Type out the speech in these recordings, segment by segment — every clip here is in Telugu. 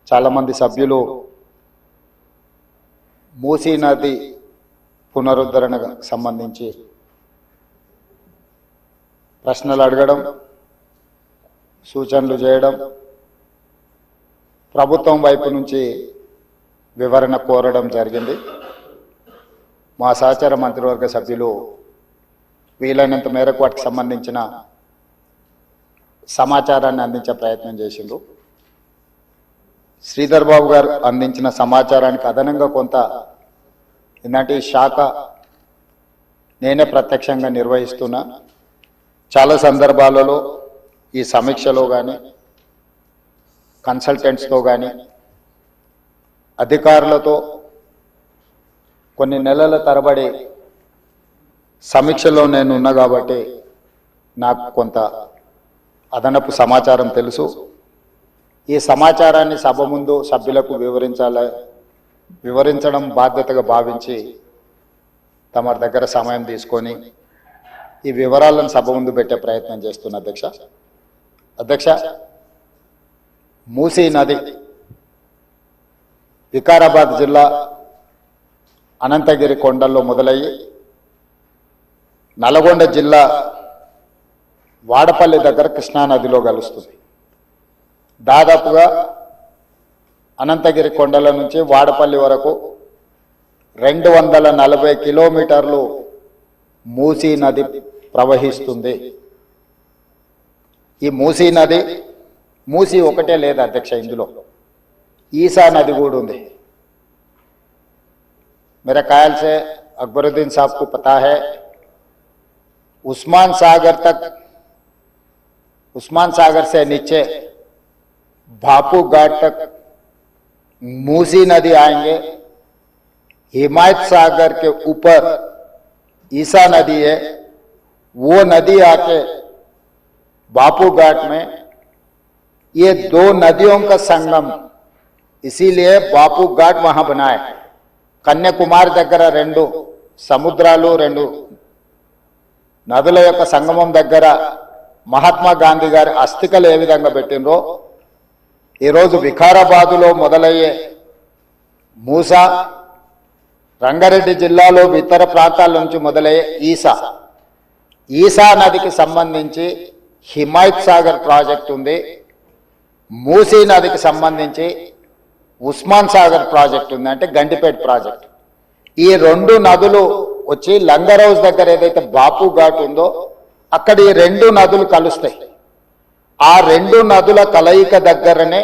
చాలామంది సభ్యులు మూసీ నది పునరుద్ధరణకు సంబంధించి ప్రశ్నలు అడగడం, సూచనలు చేయడం, ప్రభుత్వం వైపు నుంచి వివరణ కోరడం జరిగింది. మా సహచార మంత్రివర్గ సభ్యులు వీలైనంత మేరకు వాటికి సంబంధించిన సమాచారాన్ని అందించే ప్రయత్నం చేసిండ్రు. శ్రీధర్ బాబు గారు అందించిన సమాచారానికి అదనంగా కొంత ఇలాంటి శాఖ నేనే ప్రత్యక్షంగా నిర్వహిస్తున్నా. చాలా సందర్భాలలో ఈ సమీక్షలో కానీ కన్సల్టెంట్స్తో కానీ అధికారులతో కొన్ని నెలల తరబడి సమీక్షలో నేను ఉన్నా కాబట్టి నాకు కొంత అదనపు సమాచారం తెలుసు. ఈ సమాచారాన్ని సభ ముందు సభ్యులకు వివరించడం బాధ్యతగా భావించి తమ దగ్గర సమయం తీసుకొని ఈ వివరాలను సభ ముందు పెట్టే ప్రయత్నం చేస్తున్న అధ్యక్ష, మూసీ నది వికారాబాద్ జిల్లా అనంతగిరి కొండల్లో మొదలయ్యి నల్గొండ జిల్లా వాడపల్లి దగ్గర కృష్ణానదిలో కలుస్తుంది. దాదాపుగా అనంతగిరి కొండల నుంచి వాడపల్లి వరకు 240 కిలోమీటర్లు మూసీ నది ప్రవహిస్తుంది. ఈ మూసీ నది మూసీ ఒకటే లేదు అధ్యక్ష, ఇందులో ఈసా నది కూడా ఉంది. मेरे ख्याल से अकबरुद्दीन साहब को पता है, उस्मान सागर से नीचे भापू घाट तक मूसी नदी आएंगे. हिमायत सागर के ऊपर ईसा नदी है, वो नदी आके बापू घाट में, ये दो नदियों का संगम, इसीलिए बापू घाट वहां बनाए. కన్యాకుమారి దగ్గర 2 సముద్రాలు 2 నదుల యొక్క సంగమం దగ్గర మహాత్మా గాంధీ గారి అస్థికలు ఏ విధంగా పెట్టినరో ఈరోజు వికారాబాదులో మొదలయ్యే మూసా, రంగారెడ్డి జిల్లాలో ఇతర ప్రాంతాల నుంచి మొదలయ్యే ఈసా నదికి సంబంధించి హిమాయత్ సాగర్ ప్రాజెక్ట్ ఉంది. మూసీ నదికి సంబంధించి ఉస్మాన్ సాగర్ ప్రాజెక్ట్ ఉంది, అంటే గండిపేట ప్రాజెక్ట్. ఈ 2 నదులు వచ్చి లంగర్ హౌస్ దగ్గర ఏదైతే బాపు ఘాట్ ఉందో అక్కడ ఈ 2 నదులు కలుస్తాయి. ఆ 2 నదుల కలయిక దగ్గరనే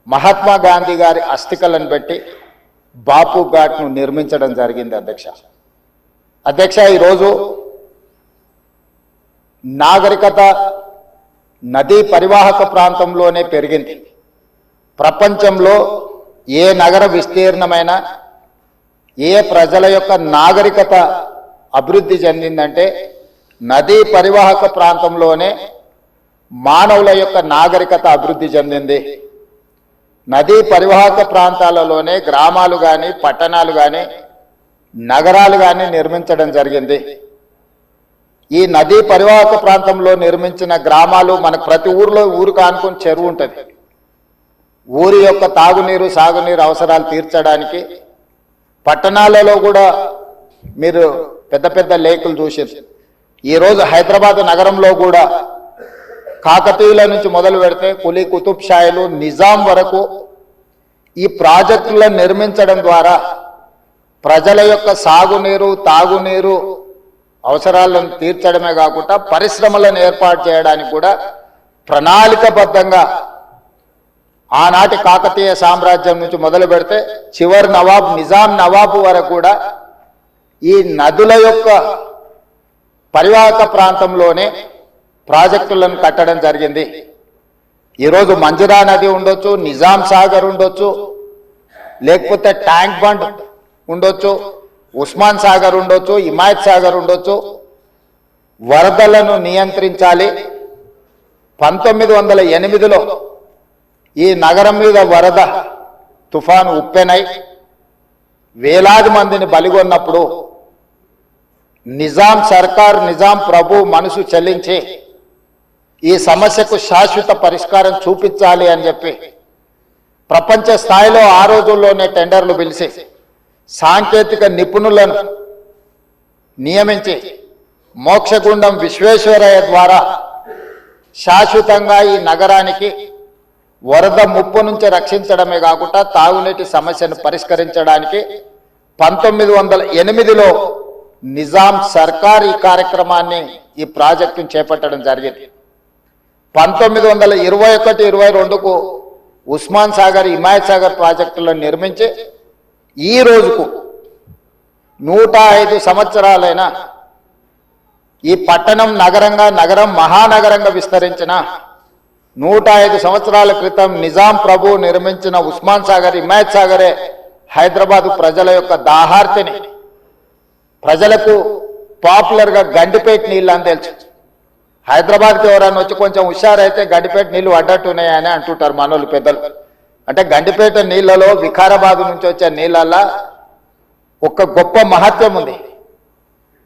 మహాత్మా గాంధీ గారి అస్థికలను పెట్టి బాపు ఘాట్ను నిర్మించడం జరిగింది. అధ్యక్ష, ఈరోజు నాగరికత నదీ పరివాహక ప్రాంతంలోనే పెరిగింది. ప్రపంచంలో ఏ నగర విస్తీర్ణమైన ఏ ప్రజల యొక్క నాగరికత అభివృద్ధి చెందిందంటే నదీ పరివాహక ప్రాంతంలోనే మానవుల యొక్క నాగరికత అభివృద్ధి చెందింది. నదీ పరివాహక ప్రాంతాలలోనే గ్రామాలు కానీ పట్టణాలు కానీ నగరాలు కానీ నిర్మించడం జరిగింది. ఈ నదీ పరివాహక ప్రాంతంలో నిర్మించిన గ్రామాలు మనకు ప్రతి ఊరు కానుకొని చెరువు ఉంటుంది. ఊరి యొక్క తాగునీరు సాగునీరు అవసరాలు తీర్చడానికి పట్టణాలలో కూడా మీరు పెద్ద పెద్ద లేకులు చూసారు. ఈరోజు హైదరాబాద్ నగరంలో కూడా కాకతీయుల నుంచి మొదలు పెడితే కులీ కుతుబ్ షాయిలు నిజాం వరకు ఈ ప్రాజెక్టులను నిర్మించడం ద్వారా ప్రజల యొక్క సాగునీరు తాగునీరు అవసరాలను తీర్చడమే కాకుండా పరిశ్రమలను ఏర్పాటు చేయడానికి కూడా ప్రణాళికబద్ధంగా ఆనాటి కాకతీయ సామ్రాజ్యం నుంచి మొదలు పెడితే చివరి నవాబ్ నిజాం నవాబు వరకు కూడా ఈ నదుల యొక్క పరివాహక ప్రాంతంలోనే ప్రాజెక్టులను కట్టడం జరిగింది. ఈరోజు మంజురా నది ఉండొచ్చు, నిజాం సాగర్ ఉండొచ్చు, లేకపోతే ట్యాంక్ బండ్ ఉండొచ్చు, ఉస్మాన్ సాగర్ ఉండొచ్చు, హిమాయత్ సాగర్ ఉండొచ్చు. వరదలను నియంత్రించాలి. 1908లో ఈ నగరం మీద వరద తుఫాను ఉప్పెనై వేలాది మందిని బలిగొన్నప్పుడు నిజాం సర్కార్ నిజాం ప్రభు మనసు చెల్లించి ఈ సమస్యకు శాశ్వత పరిష్కారం చూపించాలి అని చెప్పి ప్రపంచ స్థాయిలో ఆ రోజుల్లోనే టెండర్లు పిలిచి సాంకేతిక నిపుణులను నియమించి మోక్షగుండం విశ్వేశ్వరయ్య ద్వారా శాశ్వతంగా ఈ నగరానికి వరద ముప్పు నుంచి రక్షించడమే కాకుండా తాగునీటి సమస్యను పరిష్కరించడానికి 1908లో నిజాం సర్కార్ ఈ కార్యక్రమాన్ని ఈ ప్రాజెక్టును చేపట్టడం జరిగింది. 1921-22కు ఉస్మాన్ సాగర్ హిమాయత్ సాగర్ ప్రాజెక్టులను నిర్మించి ఈ రోజుకు 105 సంవత్సరాలైన ఈ పట్టణం నగరం మహానగరంగా విస్తరించిన 105 సంవత్సరాల క్రితం నిజాం ప్రభు నిర్మించిన ఉస్మాన్ సాగర్ హిమాయత్ సాగరే హైదరాబాదు ప్రజల యొక్క దాహార్తిని ప్రజలకు పాపులర్గా గండిపేట నీళ్ళు అని తెలుసు. హైదరాబాద్కి ఎవరైనా వచ్చి కొంచెం హుషారైతే గండిపేట నీళ్లు అడ్డట్టున్నాయని అంటుంటారు మనోళ్ళు పెద్దలు. అంటే గండిపేట నీళ్లలో వికారాబాద్ నుంచి వచ్చే నీళ్ళల్లో ఒక గొప్ప మహత్వం ఉంది.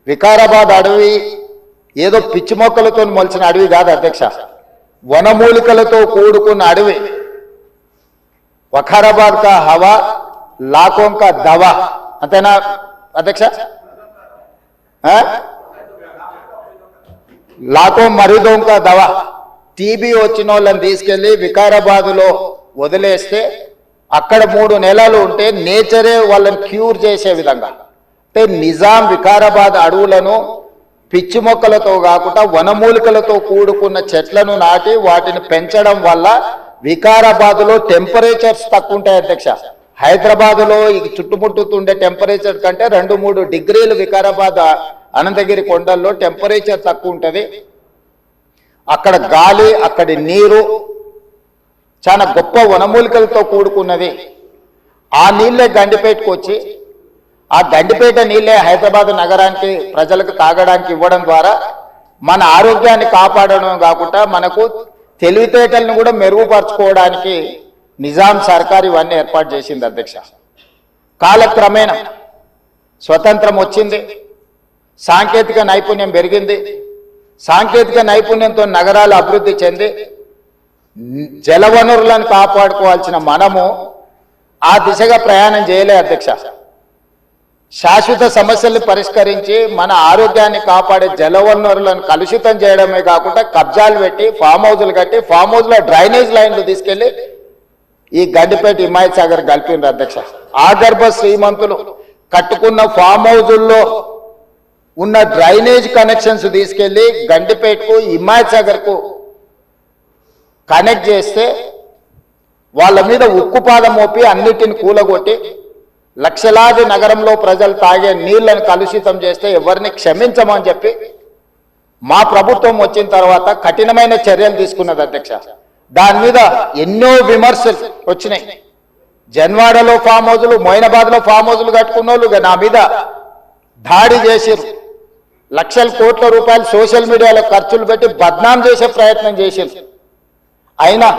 వికారాబాద్ అడవి ఏదో పిచ్చి మొక్కలతో మొలిచిన అడవి కాదు అధ్యక్ష, వనమూలికలతో కూడుకున్న అడవి. వఖారాబాద్ కా హవా లాఖోం కా దవా, అంతేనా అధ్యక్ష? లాఖో మరీదోం కా దవా. టీబీ వచ్చిన వాళ్ళని తీసుకెళ్లి వికారాబాదులో వదిలేస్తే అక్కడ 3 నెలలు ఉంటే నేచరే వాళ్ళని క్యూర్ చేసే విధంగా, అంటే నిజాం వికారాబాద్ అడవులను పిచ్చి మొక్కలతో కాకుండా వనమూలికలతో కూడుకున్న చెట్లను నాటి వాటిని పెంచడం వల్ల వికారాబాద్లో టెంపరేచర్స్ తక్కువ ఉంటాయి అధ్యక్ష. హైదరాబాద్లో ఈ చుట్టుముట్టుతుండే టెంపరేచర్ కంటే 2-3 డిగ్రీలు వికారాబాద్ అనంతగిరి కొండల్లో టెంపరేచర్ తక్కువ ఉంటుంది. అక్కడ గాలి, అక్కడి నీరు చాలా గొప్ప వనమూలికలతో కూడుకున్నది. ఆ నీళ్ళే గండిపేటకు వచ్చి ఆ గండిపేట నీళ్ళే హైదరాబాద్ నగరానికి ప్రజలకు తాగడానికి ఇవ్వడం ద్వారా మన ఆరోగ్యాన్ని కాపాడడం కాకుండా మనకు తెలివితేటలను కూడా మెరుగుపరచుకోవడానికి నిజాం సర్కార్ ఇవన్నీ ఏర్పాటు చేసింది అధ్యక్ష. కాలక్రమేణా స్వతంత్రం వచ్చింది, సాంకేతిక నైపుణ్యం పెరిగింది. సాంకేతిక నైపుణ్యంతో నగరాలు అభివృద్ధి చెంది జలవనరులను కాపాడుకోవాల్సిన మనము ఆ దిశగా ప్రయాణం చేయలే అధ్యక్ష. శాశ్వత సమస్యల్ని పరిష్కరించి మన ఆరోగ్యాన్ని కాపాడే జలవనరులను కలుషితం చేయడమే కాకుండా కబ్జాలు పెట్టి ఫామ్ హౌజులు కట్టి ఫామ్ హౌజ్లో డ్రైనేజ్ లైన్లు తీసుకెళ్లి ఈ గండిపేట హిమాయత్ సాగర్ కలిపిండ్రు అధ్యక్ష. ఆగర్భ శ్రీమంతులు కట్టుకున్న ఫామ్ హౌజుల్లో ఉన్న డ్రైనేజ్ కనెక్షన్స్ తీసుకెళ్లి గండిపేటకు హిమాయత్ సాగర్కు కనెక్ట్ చేస్తే వాళ్ళ మీద ఉక్కుపాదం మోపి అన్నిటిని కూలగొట్టి లక్షలాది నగరంలో ప్రజలు తాగే నీళ్లను కలుషితం చేస్తే ఎవరిని క్షమించమని చెప్పి మా ప్రభుత్వం వచ్చిన తర్వాత కఠినమైన చర్యలు తీసుకున్నది అధ్యక్ష. దాని మీద ఎన్నో విమర్శలు వచ్చినాయి. జన్వాడలో ఫామ్ హౌజులు, మొయినాబాద్లో ఫామ్ హౌజులు కట్టుకున్న వాళ్ళు నా మీద దాడి చేసిరు. లక్షల కోట్ల రూపాయలు సోషల్ మీడియాలో ఖర్చులు పెట్టి బద్నాం చేసే ప్రయత్నం చేసిరు. అయినా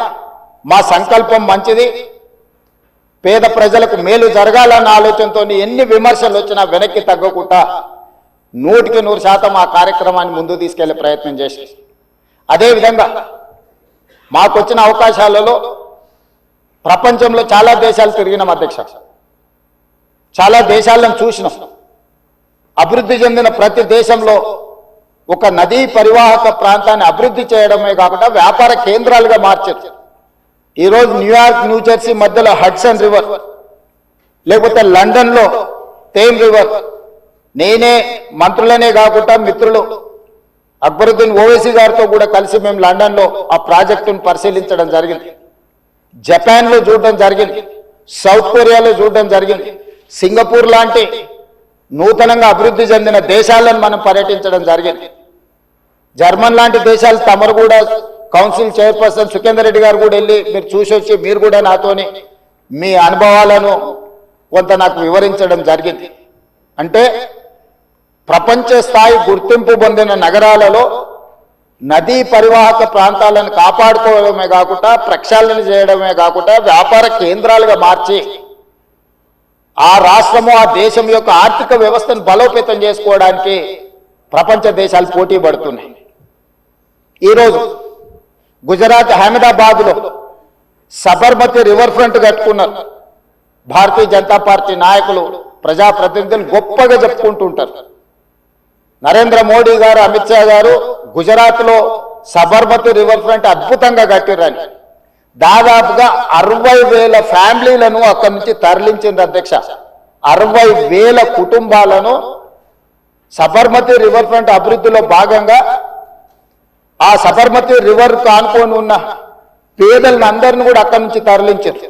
మా సంకల్పం మంచిది, పేద ప్రజలకు మేలు జరగాలన్న ఆలోచనతో ఎన్ని విమర్శలు వచ్చినా వెనక్కి తగ్గకుండా 100% ఆ కార్యక్రమాన్ని ముందు తీసుకెళ్లే ప్రయత్నం చేసి, అదేవిధంగా మాకొచ్చిన అవకాశాలలో ప్రపంచంలో చాలా దేశాలు తిరిగినాం అధ్యక్ష. చాలా దేశాలను చూసినాం. అభివృద్ధి చెందిన ప్రతి దేశంలో ఒక నదీ పరివాహక ప్రాంతాన్ని అభివృద్ధి చేయడమే కాకుండా వ్యాపార కేంద్రాలుగా మార్చారు. ఈరోజు న్యూయార్క్, న్యూజెర్సీ మధ్యలో హడ్సన్ రివర్, లేకపోతే లండన్లో థేమ్ రివర్. నేనే మంత్రులనే కాకుండా మిత్రులు అక్బరుద్దీన్ ఓవైసీ గారితో కూడా కలిసి మేము లండన్లో ఆ ప్రాజెక్టును పరిశీలించడం జరిగింది. జపాన్లో చూడడం జరిగింది, సౌత్ కొరియాలో చూడడం జరిగింది, సింగపూర్ లాంటి నూతనంగా అభివృద్ధి చెందిన దేశాలను మనం పర్యటించడం జరిగింది. జర్మన్ లాంటి దేశాలు తమరు కూడా కౌన్సిల్ చైర్పర్సన్ సుఖేందర్ రెడ్డి గారు కూడా వెళ్ళి మీరు చూసి వచ్చి మీరు కూడా నాతోని మీ అనుభవాలను కొంత నాకు వివరించడం జరిగింది. అంటే ప్రపంచ స్థాయి గుర్తింపు పొందిన నగరాలలో నదీ పరివాహక ప్రాంతాలను కాపాడుకోవడమే కాకుండా ప్రక్షాళన చేయడమే కాకుండా వ్యాపార కేంద్రాలుగా మార్చి ఆ రాష్ట్రము, ఆ దేశం యొక్క ఆర్థిక వ్యవస్థను బలోపేతం చేసుకోవడానికి ప్రపంచ దేశాలు పోటీ పడుతున్నాయి. ఈరోజు గుజరాత్ అహ్మదాబాద్లో సబర్మతి రివర్ ఫ్రంట్ కట్టుకున్నారు. భారతీయ జనతా పార్టీ నాయకులు ప్రజాప్రతినిధులు గొప్పగా చెప్పుకుంటుంటారు. నరేంద్ర మోడీ గారు, అమిత్ షా గారు గుజరాత్లో సబర్మతి రివర్ ఫ్రంట్ అద్భుతంగా కట్టిరని దాదాపుగా 60,000 ఫ్యామిలీలను అక్కడి నుంచి తరలించింది అధ్యక్ష. 60,000 కుటుంబాలను సబర్మతి రివర్ ఫ్రంట్ అభివృద్ధిలో భాగంగా ఆ సబర్మతి రివర్ కానుకొని ఉన్న పేదలను అందరిని కూడా అక్కడి నుంచి తరలించారు.